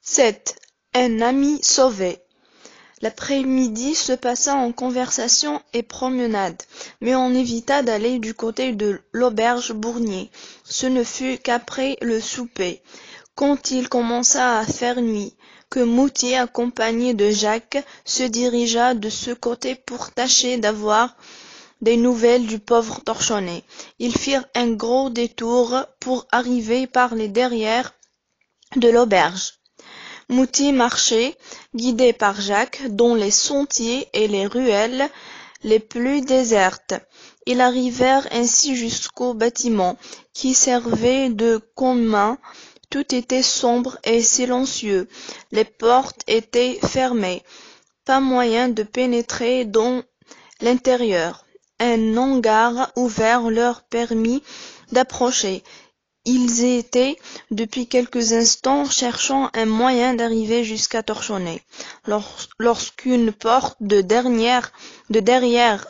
7. Un ami sauvé. L'après-midi se passa en conversation et promenade, mais on évita d'aller du côté de l'auberge Bournier. Ce ne fut qu'après le souper, quand il commença à faire nuit, que Moutier, accompagné de Jacques, se dirigea de ce côté pour tâcher d'avoir des nouvelles du pauvre Torchonnet. Ils firent un gros détour pour arriver par les derrières de l'auberge. Moutier marchait, guidé par Jacques, dans les sentiers et les ruelles les plus désertes. Ils arrivèrent ainsi jusqu'au bâtiment, qui servait de commun. Tout était sombre et silencieux. Les portes étaient fermées. Pas moyen de pénétrer dans l'intérieur. Un hangar ouvert leur permit d'approcher. Ils étaient, depuis quelques instants, cherchant un moyen d'arriver jusqu'à Torchonnet. Lorsqu'une porte de derrière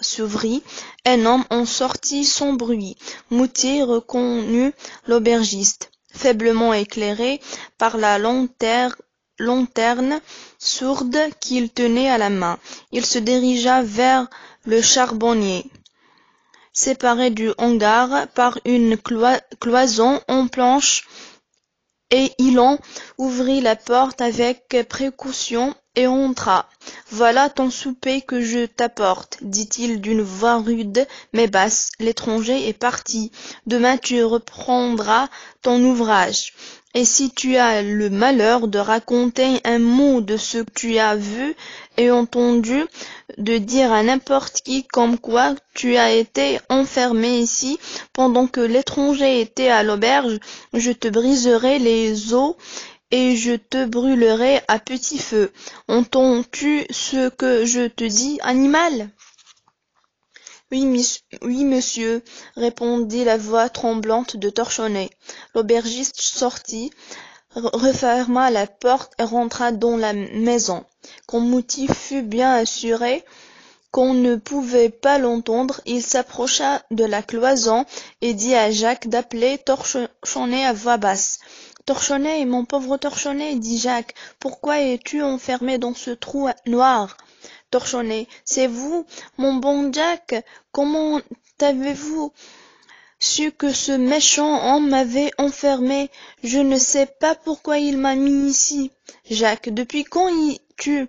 s'ouvrit, un homme en sortit sans bruit. Moutier reconnut l'aubergiste, faiblement éclairé par la lanterne sourde qu'il tenait à la main. Il se dirigea vers le charbonnier, séparé du hangar par une cloison en planches, et il en ouvrit la porte avec précaution et entra. « Voilà ton souper que je t'apporte, dit-il d'une voix rude mais basse. L'étranger est parti. Demain tu reprendras ton ouvrage. Et si tu as le malheur de raconter un mot de ce que tu as vu et entendu, de dire à n'importe qui comme quoi tu as été enfermé ici pendant que l'étranger était à l'auberge, je te briserai les os et je te brûlerai à petit feu. Entends-tu ce que je te dis, animal ? Oui, monsieur, répondit la voix tremblante de Torchonnet. L'aubergiste sortit, referma la porte et rentra dans la maison. Quand Moutier fut bien assuré qu'on ne pouvait pas l'entendre, il s'approcha de la cloison et dit à Jacques d'appeler Torchonnet à voix basse. « Torchonnet, mon pauvre Torchonnet, dit Jacques, pourquoi es-tu enfermé dans ce trou noir ? Torchonnet, c'est vous, mon bon Jacques, comment avez-vous su que ce méchant homme m'avait enfermé? Je ne sais pas pourquoi il m'a mis ici. Jacques, depuis quand y tu?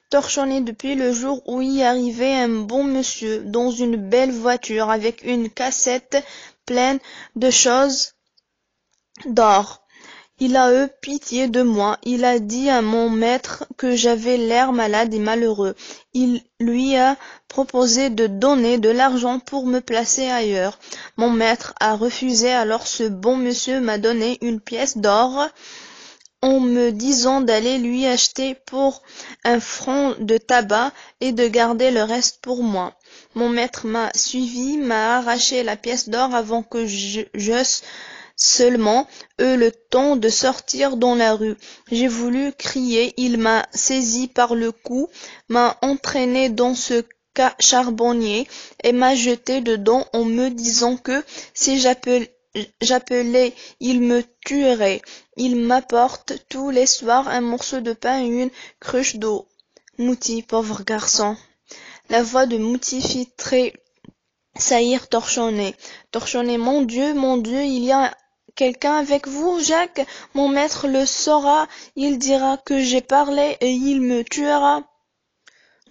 Torchonnet, depuis le jour où y arrivait un bon monsieur, dans une belle voiture, avec une cassette pleine de choses d'or. Il a eu pitié de moi, il a dit à mon maître que j'avais l'air malade et malheureux. Il lui a proposé de donner de l'argent pour me placer ailleurs. Mon maître a refusé, alors ce bon monsieur m'a donné une pièce d'or en me disant d'aller lui acheter pour 1 franc de tabac et de garder le reste pour moi. Mon maître m'a suivi, m'a arraché la pièce d'or avant que j'eusse seulement eu le temps de sortir dans la rue. J'ai voulu crier, il m'a saisi par le cou, m'a entraîné dans ce charbonnier et m'a jeté dedans en me disant que si j'appelais, il me tuerait. Il m'apporte tous les soirs un morceau de pain et une cruche d'eau. Moutier, pauvre garçon. La voix de Moutier fit tressaillir Torchonnet. Torchonnet, mon Dieu, il y a quelqu'un avec vous, Jacques? Mon maître le saura, il dira que j'ai parlé et il me tuera.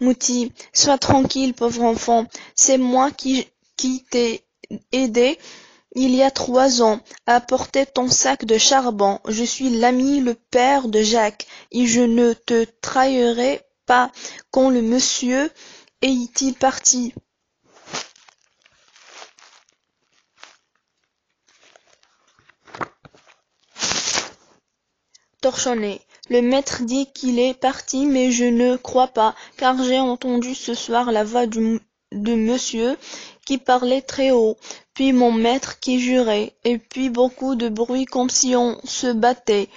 Moutier, sois tranquille, pauvre enfant, c'est moi qui t'ai aidé il y a 3 ans à porter ton sac de charbon. Je suis l'ami, le père de Jacques, et je ne te trahirai pas. Quand le monsieur est-il parti? Torchonnet. Le maître dit qu'il est parti, mais je ne crois pas, car j'ai entendu ce soir la voix de monsieur qui parlait très haut, puis mon maître qui jurait, et puis beaucoup de bruit comme si on se battait,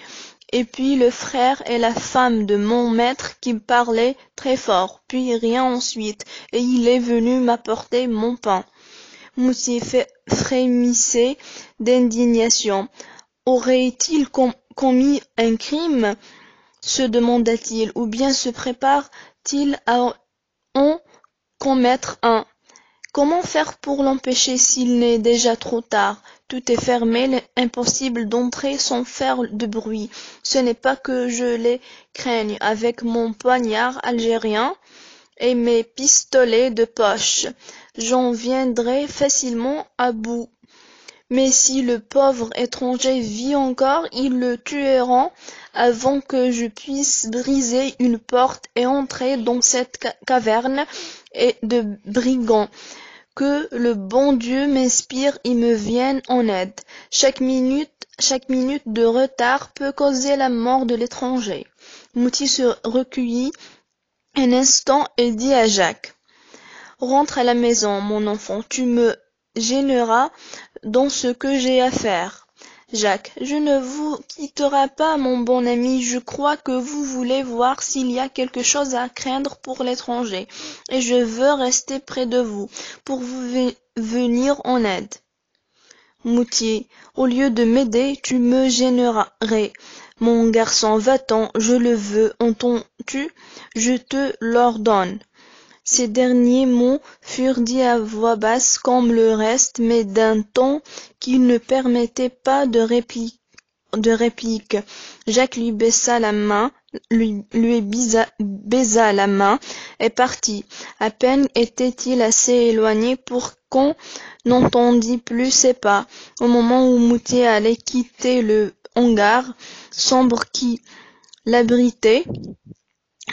et puis le frère et la femme de mon maître qui parlaient très fort, puis rien ensuite, et il est venu m'apporter mon pain. Moutier se demanda-t-il, ou bien se prépare-t-il à en commettre un? Comment faire pour l'empêcher s'il n'est déjà trop tard? Tout est fermé, impossible d'entrer sans faire de bruit. Ce n'est pas que je les craigne. Avec mon poignard algérien et mes pistolets de poche, j'en viendrai facilement à bout. Mais si le pauvre étranger vit encore, ils le tueront avant que je puisse briser une porte et entrer dans cette caverne de brigands. Que le bon Dieu m'inspire et me vienne en aide. Chaque minute de retard peut causer la mort de l'étranger. Mouti se recueillit un instant et dit à Jacques: Rentre à la maison, mon enfant, tu me gêneras dans ce que j'ai à faire. Jacques: Je ne vous quitterai pas, mon bon ami, je crois que vous voulez voir s'il y a quelque chose à craindre pour l'étranger, et je veux rester près de vous, pour vous venir en aide. Moutier: Au lieu de m'aider, tu me gênerais. Mon garçon, va-t'en, je le veux, entends-tu? Je te l'ordonne. Ces derniers mots furent dits à voix basse comme le reste, mais d'un ton qui ne permettait pas de réplique. Jacques lui baisa la main, baisa la main et partit. À peine était-il assez éloigné pour qu'on n'entendît plus ses pas. Au moment où Moutier allait quitter le hangar sombre qui l'abritait,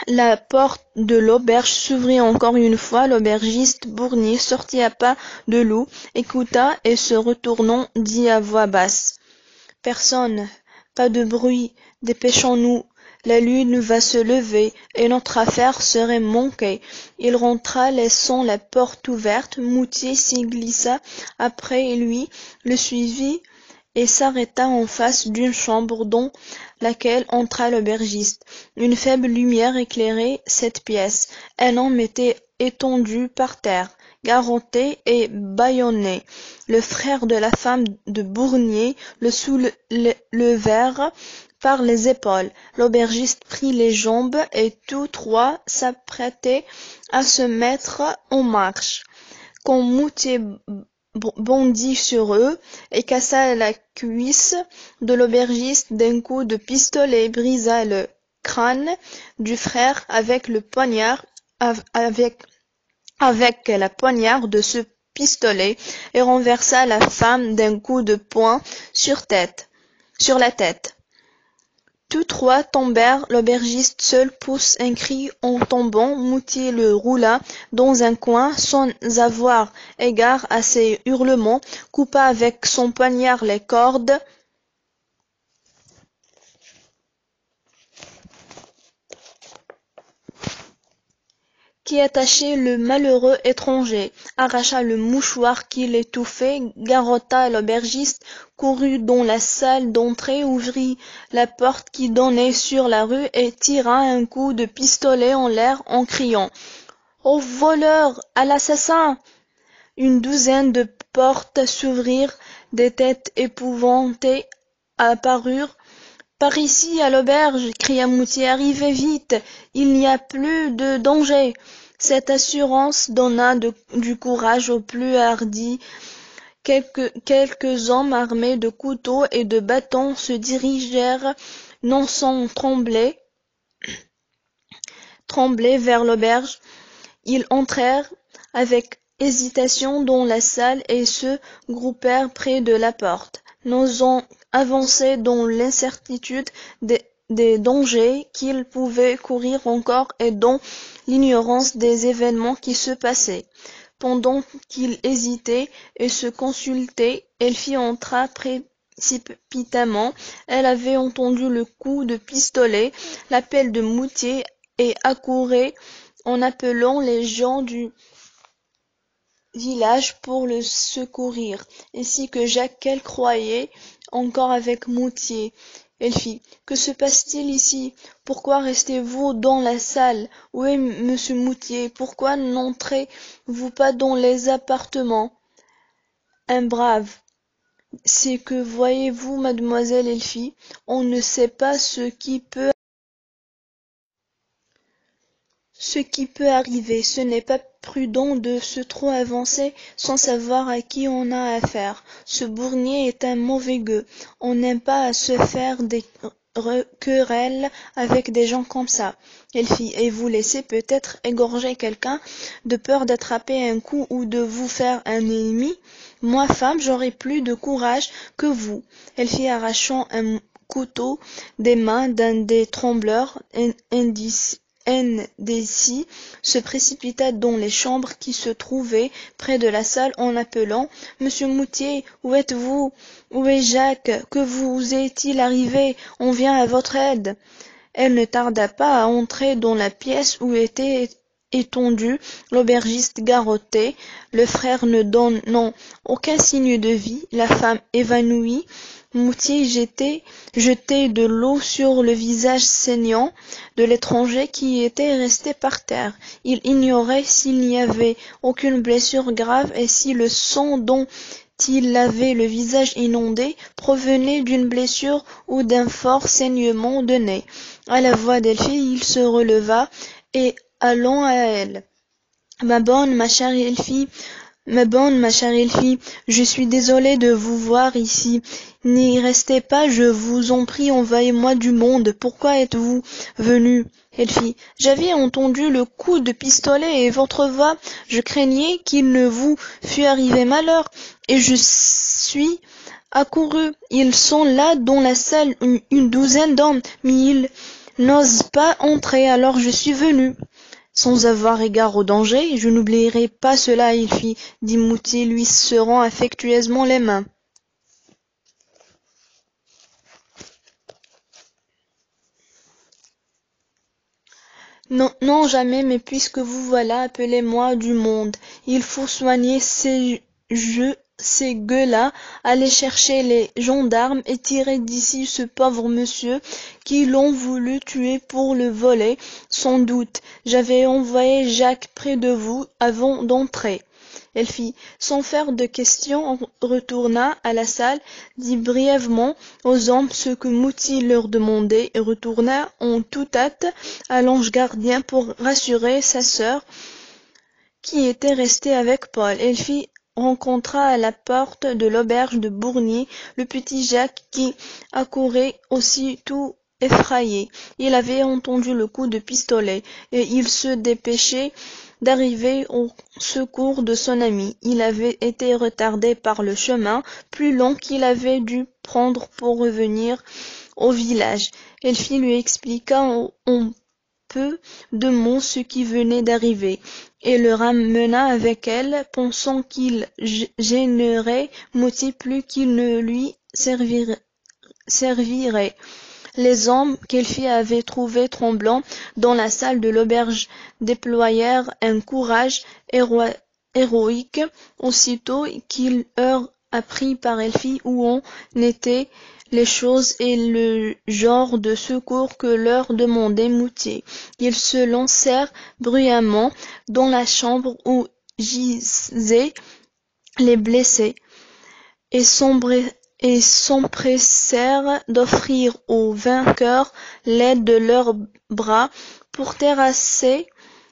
la porte de l'auberge s'ouvrit encore une fois. L'aubergiste Bournier sortit à pas de loup, écouta et se retournant dit à voix basse: Personne, pas de bruit, dépêchons-nous, la lune va se lever et notre affaire serait manquée. Il rentra laissant la porte ouverte. Moutier s'y glissa après lui, le suivit et s'arrêta en face d'une chambre dans laquelle entra l'aubergiste. Une faible lumière éclairait cette pièce. Un homme était étendu par terre, garrotté et bâillonné. Le frère de la femme de Bournier le soulevèrent par les épaules. L'aubergiste prit les jambes et tous trois s'apprêtaient à se mettre en marche, quand Moutier bondit sur eux et cassa la cuisse de l'aubergiste d'un coup de pistolet, brisa le crâne du frère avec le poignard, avec la poignard de ce pistolet, et renversa la femme d'un coup de poing sur la tête. Tous trois tombèrent, l'aubergiste seul pousse un cri en tombant. Moutier le roula dans un coin sans avoir égard à ses hurlements, coupa avec son poignard les cordes qui attachait le malheureux étranger, arracha le mouchoir qui l'étouffait, garrotta l'aubergiste, courut dans la salle d'entrée, ouvrit la porte qui donnait sur la rue et tira un coup de pistolet en l'air en criant: Au voleur, à l'assassin! Une douzaine de portes s'ouvrirent, des têtes épouvantées apparurent. Par ici, à l'auberge, cria Moutier, arrivez vite, il n'y a plus de danger. Cette assurance donna du courage aux plus hardis. Quelques hommes armés de couteaux et de bâtons se dirigèrent, non sans trembler vers l'auberge. Ils entrèrent avec hésitation dans la salle et se groupèrent près de la porte, n'osant avancer dans l'incertitude des dangers qu'ils pouvaient courir encore et dans l'ignorance des événements qui se passaient. Pendant qu'ils hésitaient et se consultaient, Elfie entra précipitamment. Elle avait entendu le coup de pistolet, l'appel de Moutier, et accourait en appelant les gens du village pour le secourir, ainsi que Jacques qu'elle croyait encore avec Moutier. Elfie: Que se passe-t-il ici? Pourquoi restez-vous dans la salle? Où est monsieur Moutier? Pourquoi n'entrez-vous pas dans les appartements? Un brave. C'est que, voyez-vous, mademoiselle Elfie, on ne sait pas ce qui peut Ce qui peut arriver, ce n'est pas prudent de se trop avancer sans savoir à qui on a affaire. Ce Bournier est un mauvais gueux. On n'aime pas à se faire des querelles avec des gens comme ça. Elfie, et vous laissez peut-être égorger quelqu'un de peur d'attraper un coup ou de vous faire un ennemi. Moi, femme, j'aurai plus de courage que vous. Elfie, arrachant un couteau des mains d'un des trembleurs indécis, se précipita dans les chambres qui se trouvaient près de la salle en appelant « Monsieur Moutier, où êtes-vous? Où est Jacques? Que vous est-il arrivé? On vient à votre aide. » Elle ne tarda pas à entrer dans la pièce où était étendu l'aubergiste garrotté, le frère ne donnant aucun signe de vie, la femme évanouie. Moutier jetait de l'eau sur le visage saignant de l'étranger qui était resté par terre. Il ignorait s'il n'y avait aucune blessure grave et si le sang dont il avait le visage inondé provenait d'une blessure ou d'un fort saignement de nez. À la voix d'Elfie, il se releva et allant à elle. Ma bonne, ma chère Elfie, je suis désolé de vous voir ici. N'y restez pas, je vous en prie, envoyez-moi du monde. Pourquoi êtes-vous venue? Elfie, j'avais entendu le coup de pistolet et votre voix. Je craignais qu'il ne vous fût arrivé malheur, et je suis accourue. Ils sont là dans la salle, une douzaine d'hommes, mais ils n'osent pas entrer, alors je suis venue. Sans avoir égard au danger, je n'oublierai pas cela, Elfie, dit Moutier, lui serrant affectueusement les mains. Non, non, jamais, mais puisque vous voilà, appelez-moi du monde. Il faut soigner ces gueux-là, aller chercher les gendarmes et tirer d'ici ce pauvre monsieur qui l'ont voulu tuer pour le voler, sans doute. J'avais envoyé Jacques près de vous avant d'entrer. Elfie, sans faire de questions, retourna à la salle, dit brièvement aux hommes ce que Moutier leur demandait et retourna en toute hâte à l'ange gardien pour rassurer sa sœur qui était restée avec Paul. Elfie rencontra à la porte de l'auberge de Bournier le petit Jacques qui accourait aussitôt effrayé. Il avait entendu le coup de pistolet et il se dépêchait d'arriver au secours de son ami. Il avait été retardé par le chemin plus long qu'il avait dû prendre pour revenir au village. Elfie lui expliqua en peu de mots ce qui venait d'arriver, et le ramena avec elle, pensant qu'il gênerait Moutier plus qu'il ne lui servirait. Les hommes qu'Elfie avait trouvés tremblants dans la salle de l'auberge déployèrent un courage héroïque aussitôt qu'ils eurent appris par Elfie où en étaient les choses et le genre de secours que leur demandait Moutier. Ils se lancèrent bruyamment dans la chambre où gisaient les blessés et s'empressèrent d'offrir au vainqueur l'aide de leurs bras pour terrasser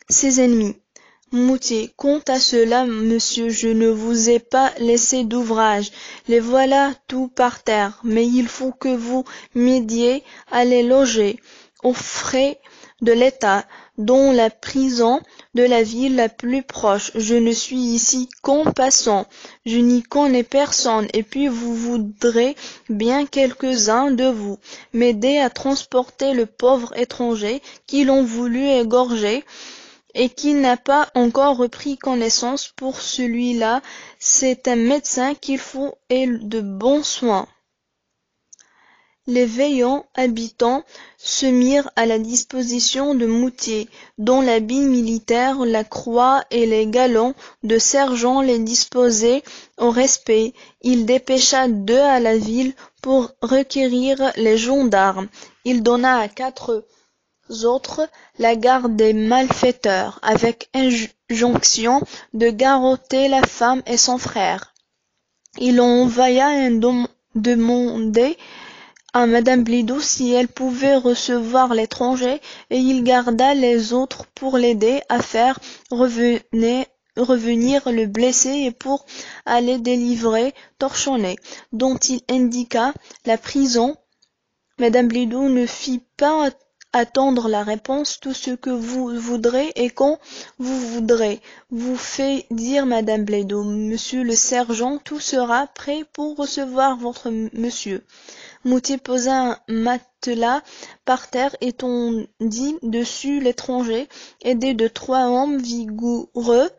ses ennemis. Moutier, quant à cela, monsieur, je ne vous ai pas laissé d'ouvrage. Les voilà tous par terre, mais il faut que vous m'aidiez à les loger, aux frais de l'État, dans la prison de la ville la plus proche. Je ne suis ici qu'en passant, je n'y connais personne, et puis vous voudrez bien quelques-uns de vous m'aider à transporter le pauvre étranger qui l'ont voulu égorger, et qui n'a pas encore repris connaissance. Pour celui-là, c'est un médecin qu'il faut et de bons soins. Les vaillants habitants se mirent à la disposition de Moutier, dont l'habit militaire, la croix et les galons de sergent les disposaient au respect. Il dépêcha 2 à la ville pour requérir les gendarmes. Il donna à 4 autres la garde des malfaiteurs, avec injonction de garrotter la femme et son frère. Il en envoya un demander à madame Blido si elle pouvait recevoir l'étranger, et il garda les autres pour l'aider à faire revenir le blessé et pour aller délivrer Torchonnet, dont il indiqua la prison. Madame Blido ne fit pas attendre la réponse. Tout ce que vous voudrez et quand vous voudrez, vous fait dire madame Blido. Monsieur le sergent, tout sera prêt pour recevoir votre monsieur. Moutier posa un matelas par terre et tendit dessus l'étranger, aidé de 3 hommes vigoureux.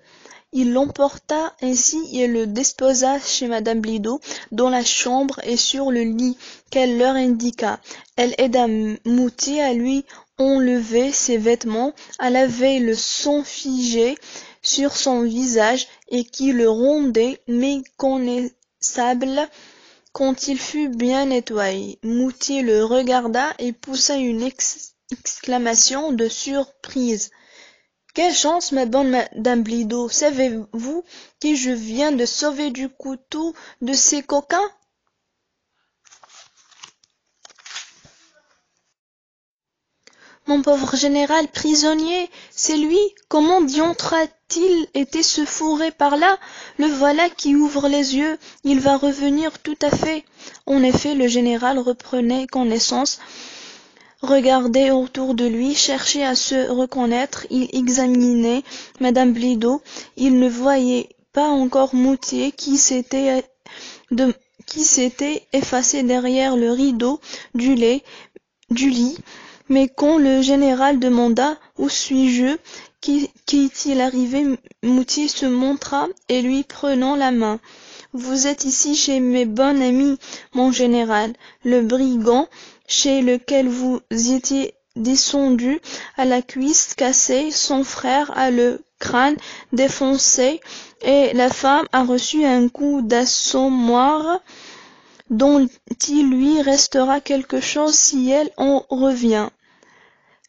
Il l'emporta ainsi et le disposa chez madame Blido, dans la chambre et sur le lit qu'elle leur indiqua. Elle aida Moutier à lui enlever ses vêtements, à laver le sang figé sur son visage et qui le rendait méconnaissable quand il fut bien nettoyé. Moutier le regarda et poussa une exclamation de surprise. Quelle chance, ma bonne madame Blido! Savez-vous que je viens de sauver du couteau de ces coquins? Mon pauvre général prisonnier, c'est lui? Comment diantre a-t-il été se fourrer par là? Le voilà qui ouvre les yeux, il va revenir tout à fait. En effet, le général reprenait connaissance, regardait autour de lui, cherchait à se reconnaître, il examinait madame Blido, il ne voyait pas encore Moutier qui s'était effacé derrière le rideau du lit, mais quand le général demanda « Où suis-je ? Qu'est-il arrivé ?» Moutier se montra et lui prenant la main. « Vous êtes ici chez mes bons amis, mon général. Le brigand chez lequel vous étiez descendu a la cuisse cassée, son frère a le crâne défoncé et la femme a reçu un coup d'assommoir dont il lui restera quelque chose si elle en revient. »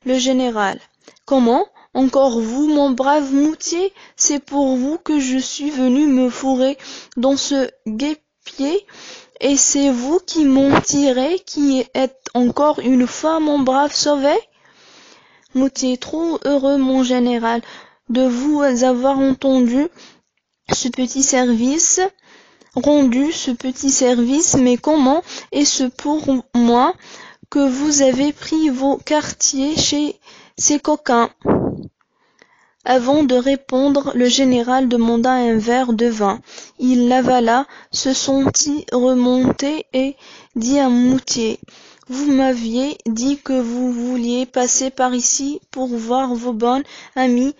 Le général. Comment? Encore vous, mon brave Moutier? C'est pour vous que je suis venu me fourrer dans ce guêpier, et c'est vous qui m'en tirez, qui êtes encore une fois mon brave sauvé? Moutier, trop heureux, mon général, de vous avoir rendu ce petit service, mais comment est-ce pour moi que vous avez pris vos quartiers chez ces coquins? Avant de répondre, le général demanda un verre de vin. Il l'avala, se sentit remonter et dit à Moutier: « Vous m'aviez dit que vous vouliez passer par ici pour voir vos bonnes amies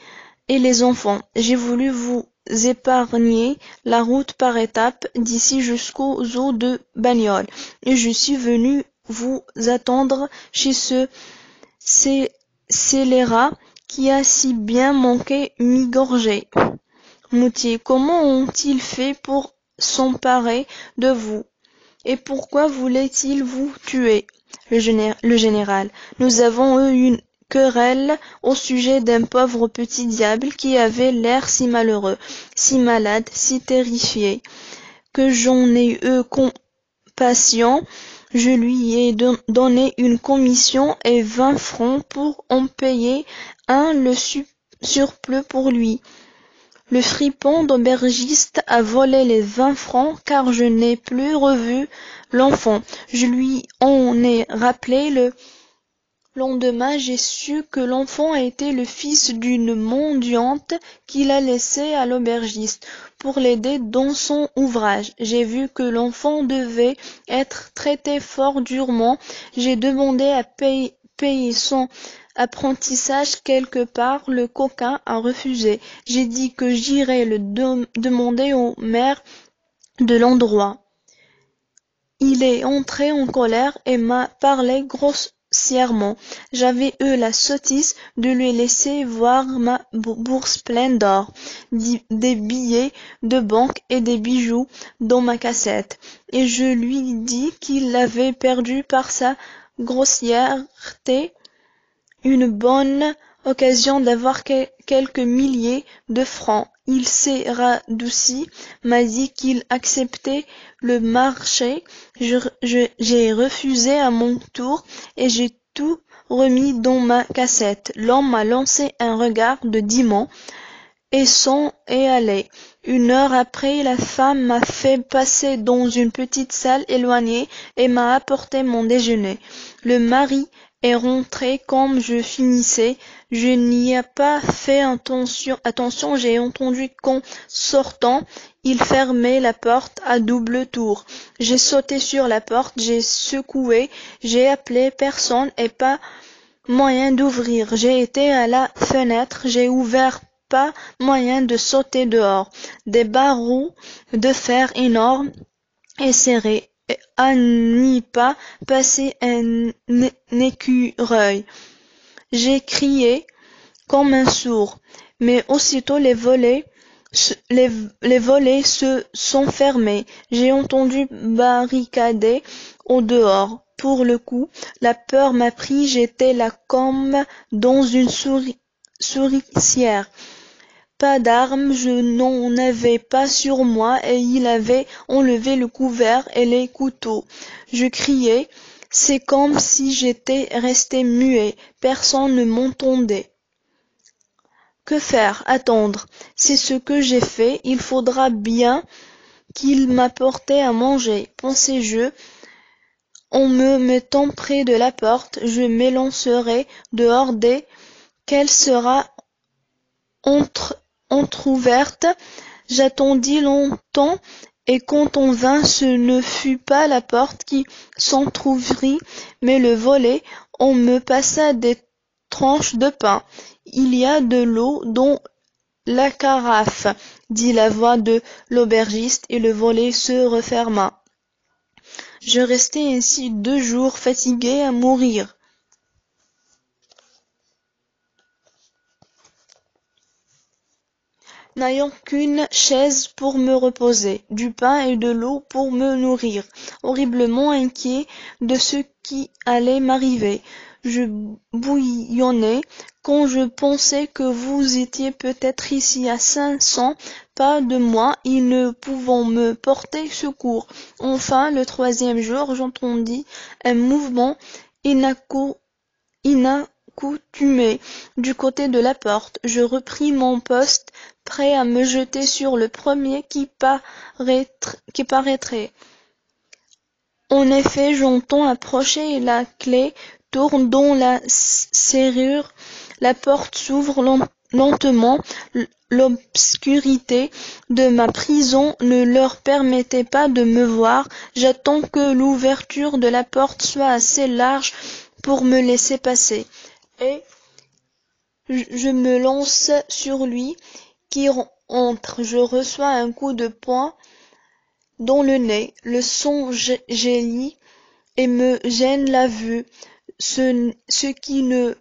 et les enfants. J'ai voulu vous épargner la route par étapes d'ici jusqu'aux eaux de Bagnoles, et je suis venu vous attendre chez ce scélérat qui a si bien manqué m'égorger. » Moutier. Comment ont-ils fait pour s'emparer de vous? Et pourquoi voulaient-ils vous tuer? Le général. Nous avons eu une querelle au sujet d'un pauvre petit diable qui avait l'air si malheureux, si malade, si terrifié, que j'en ai eu compassion. Je lui ai donné une commission et 20 francs pour en payer le surplus pour lui. Le fripon d'aubergiste a volé les 20 francs car je n'ai plus revu l'enfant. Je lui en ai rappelé le lendemain. J'ai su que l'enfant était le fils d'une mendiante qu'il a laissé à l'aubergiste pour l'aider dans son ouvrage. J'ai vu que l'enfant devait être traité fort durement. J'ai demandé à payer son apprentissage quelque part. Le coquin a refusé. J'ai dit que j'irais le demander au maire de l'endroit. Il est entré en colère et m'a parlé grossièrement. J'avais eu la sottise de lui laisser voir ma bourse pleine d'or, des billets de banque et des bijoux dans ma cassette, et je lui dis qu'il avait perdu par sa grossièreté une bonne occasion d'avoir quelques milliers de francs. Il s'est radouci, m'a dit qu'il acceptait le marché. J'ai refusé à mon tour et j'ai tout remis dans ma cassette. L'homme m'a lancé un regard de démon et s'en est allé. 1 heure après, la femme m'a fait passer dans une petite salle éloignée et m'a apporté mon déjeuner. Le mari est rentré comme je finissais. Je n'y ai pas fait attention, j'ai entendu qu'en sortant, il fermait la porte à double tour. J'ai sauté sur la porte, j'ai secoué, j'ai appelé, personne et pas moyen d'ouvrir. J'ai été à la fenêtre, j'ai ouvert, pas moyen de sauter dehors. Des barreaux de fer énormes et serrés, et à n'y pas passer un écureuil. J'ai crié comme un sourd, mais aussitôt les volets se sont fermés. J'ai entendu barricader au dehors. Pour le coup, la peur m'a pris, j'étais là comme dans une souricière. Pas d'armes, je n'en avais pas sur moi et il avait enlevé le couvert et les couteaux. Je criais, c'est comme si j'étais resté muet, personne ne m'entendait. Que faire? Attendre. C'est ce que j'ai fait, il faudra bien qu'il m'apportait à manger, pensais-je. En me mettant près de la porte, je m'élancerai dehors dès qu'elle sera entr'ouverte. J'attendis longtemps, et quand on vint, ce ne fut pas la porte qui s'entr'ouvrit, mais le volet. On me passa des tranches de pain. Il y a de l'eau dans la carafe, dit la voix de l'aubergiste, et le volet se referma. Je restai ainsi 2 jours, fatigué à mourir. N'ayant qu'une chaise pour me reposer, du pain et de l'eau pour me nourrir, horriblement inquiet de ce qui allait m'arriver. Je bouillonnais quand je pensais que vous étiez peut-être ici à 500 pas de moi et ne pouvant me porter secours. Enfin, le 3e jour, j'entendis un mouvement inaccoutumé du côté de la porte. Je repris mon poste, prêt à me jeter sur le premier qui paraîtrait. En effet, j'entends approcher la clé tourne dans la serrure, la porte s'ouvre lentement, l'obscurité de ma prison ne leur permettait pas de me voir. J'attends que l'ouverture de la porte soit assez large pour me laisser passer, et je me lance sur lui qui entre. Je reçois un coup de poing dans le nez, le sang jaillit et me gêne la vue, ce qui ne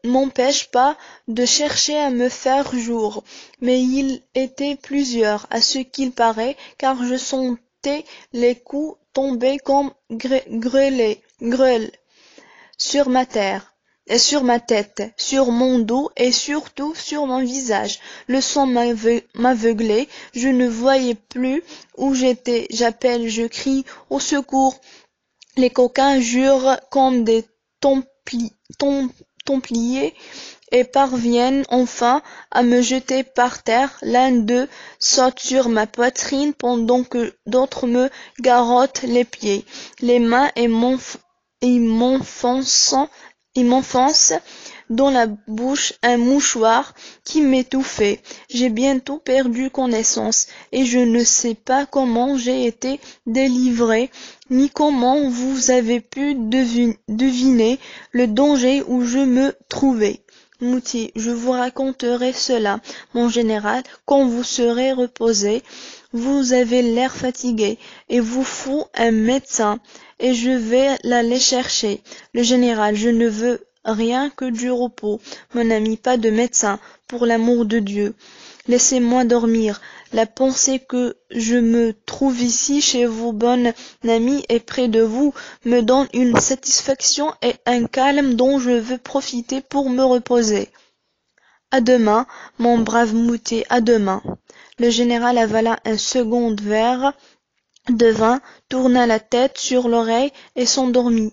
m'empêche pas de chercher à me faire jour. Mais ils étaient plusieurs, à ce qu'il paraît, car je sentais les coups tomber comme grêles sur ma tête, sur mon dos et surtout sur mon visage. Le sang m'aveuglait, je ne voyais plus où j'étais. J'appelle, je crie au secours. Les coquins jurent comme des templiers et parviennent enfin à me jeter par terre. L'un d'eux saute sur ma poitrine pendant que d'autres me garrottent les pieds, les mains et m'enfoncent dans la bouche un mouchoir qui m'étouffait. J'ai bientôt perdu connaissance, et je ne sais pas comment j'ai été délivré, ni comment vous avez pu deviner le danger où je me trouvais. Moutier, je vous raconterai cela, mon général, quand vous serez reposé. Vous avez l'air fatigué, et vous faut un médecin, et je vais l'aller chercher. Le général, je ne veux rien que du repos, mon ami, pas de médecin, pour l'amour de Dieu. Laissez-moi dormir. La pensée que je me trouve ici chez vos bonnes amies et près de vous me donne une satisfaction et un calme dont je veux profiter pour me reposer. À demain, mon brave Moutet, à demain. Le général avala un second verre de vin, tourna la tête sur l'oreille et s'endormit.